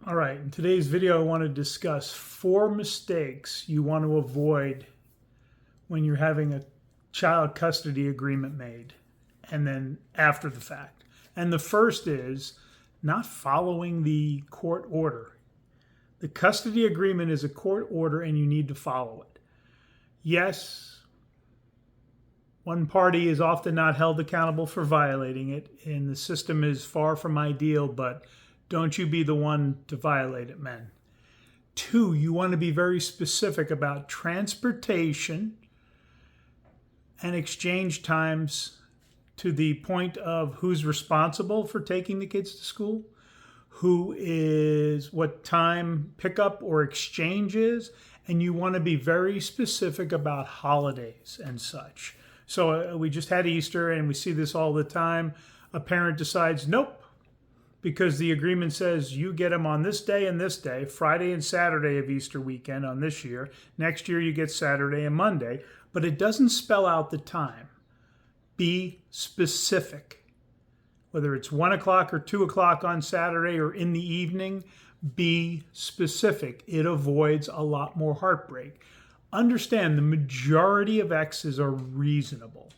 All right, in today's video, I want to discuss 4 mistakes you want to avoid when you're having a child custody agreement made and then after the fact. And the first is not following the court order. The custody agreement is a court order and you need to follow it. Yes, one party is often not held accountable for violating it, and the system is far from ideal, but don't you be the one to violate it, men. 2, you want to be very specific about transportation and exchange times to the point of who's responsible for taking the kids to school, what time pickup or exchange is, and you want to be very specific about holidays and such. So we just had Easter and we see this all the time. A parent decides, nope, because the agreement says you get them on this day and this day, Friday and Saturday of Easter weekend on this year. Next year you get Saturday and Monday, but it doesn't spell out the time. Be specific. Whether it's 1 o'clock or 2 o'clock on Saturday or in the evening, be specific. It avoids a lot more heartbreak. Understand the majority of exes are reasonable.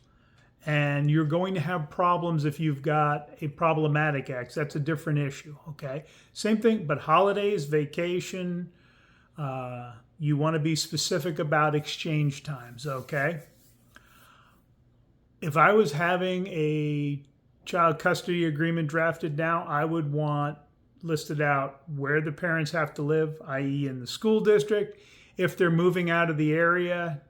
And you're going to have problems if you've got a problematic ex. That's a different issue, okay? Same thing, but holidays, vacation, you want to be specific about exchange times, okay? If I was having a child custody agreement drafted now, I would want listed out where the parents have to live, i.e. in the school district. If they're moving out of the area,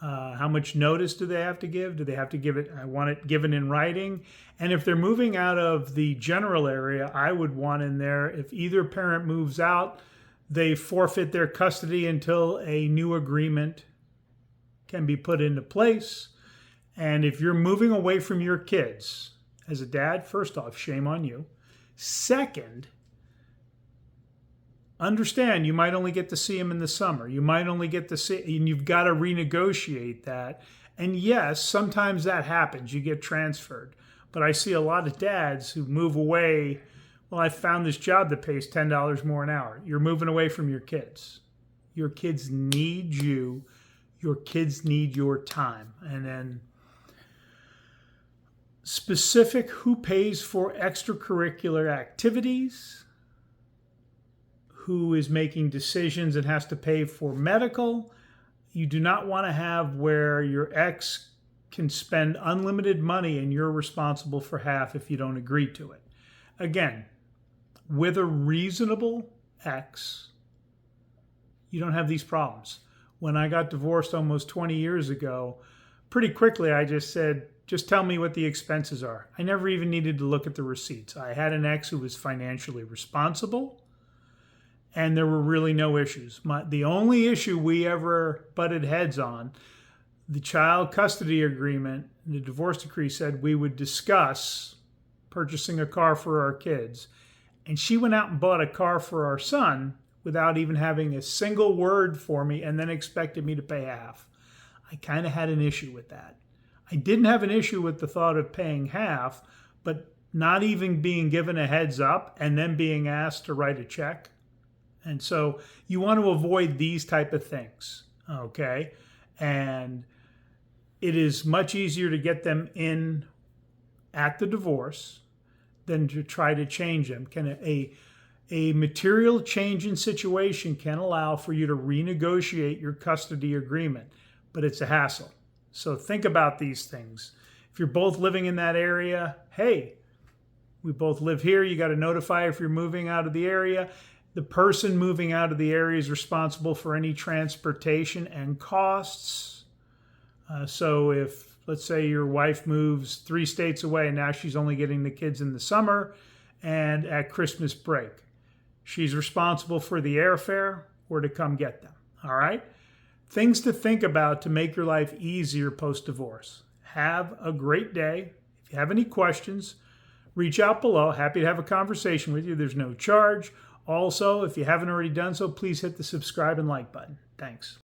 how much notice do they have to give? Do they have to give it? I want it given in writing. And if they're moving out of the general area, I would want in there, if either parent moves out, they forfeit their custody until a new agreement can be put into place. And if you're moving away from your kids, as a dad, first off, shame on you. Second, understand you might only get to see them in the summer. You might only get to see, and you've got to renegotiate that. And yes, sometimes that happens. You get transferred. But I see a lot of dads who move away. Well, I found this job that pays $10 more an hour. You're moving away from your kids. Your kids need you. Your kids need your time. And then specific who pays for extracurricular activities, who is making decisions and has to pay for medical. You do not want to have where your ex can spend unlimited money and you're responsible for half if you don't agree to it. Again, with a reasonable ex, you don't have these problems. When I got divorced almost 20 years ago, pretty quickly I just said, just tell me what the expenses are. I never even needed to look at the receipts. I had an ex who was financially responsible, and there were really no issues. The only issue we ever butted heads on, the child custody agreement, the divorce decree said we would discuss purchasing a car for our kids. And she went out and bought a car for our son without even having a single word for me and then expected me to pay half. I kind of had an issue with that. I didn't have an issue with the thought of paying half, but not even being given a heads up and then being asked to write a check. And so you want to avoid these type of things, okay? And it is much easier to get them in at the divorce than to try to change them. A material change in situation can allow for you to renegotiate your custody agreement, but it's a hassle. So think about these things. If you're both living in that area, hey, we both live here. You got to notify if you're moving out of the area. The person moving out of the area is responsible for any transportation and costs. So if, let's say your wife moves 3 states away and now she's only getting the kids in the summer and at Christmas break, she's responsible for the airfare or to come get them, all right? Things to think about to make your life easier post-divorce. Have a great day. If you have any questions, reach out below. Happy to have a conversation with you. There's no charge. Also, if you haven't already done so, please hit the subscribe and like button. Thanks.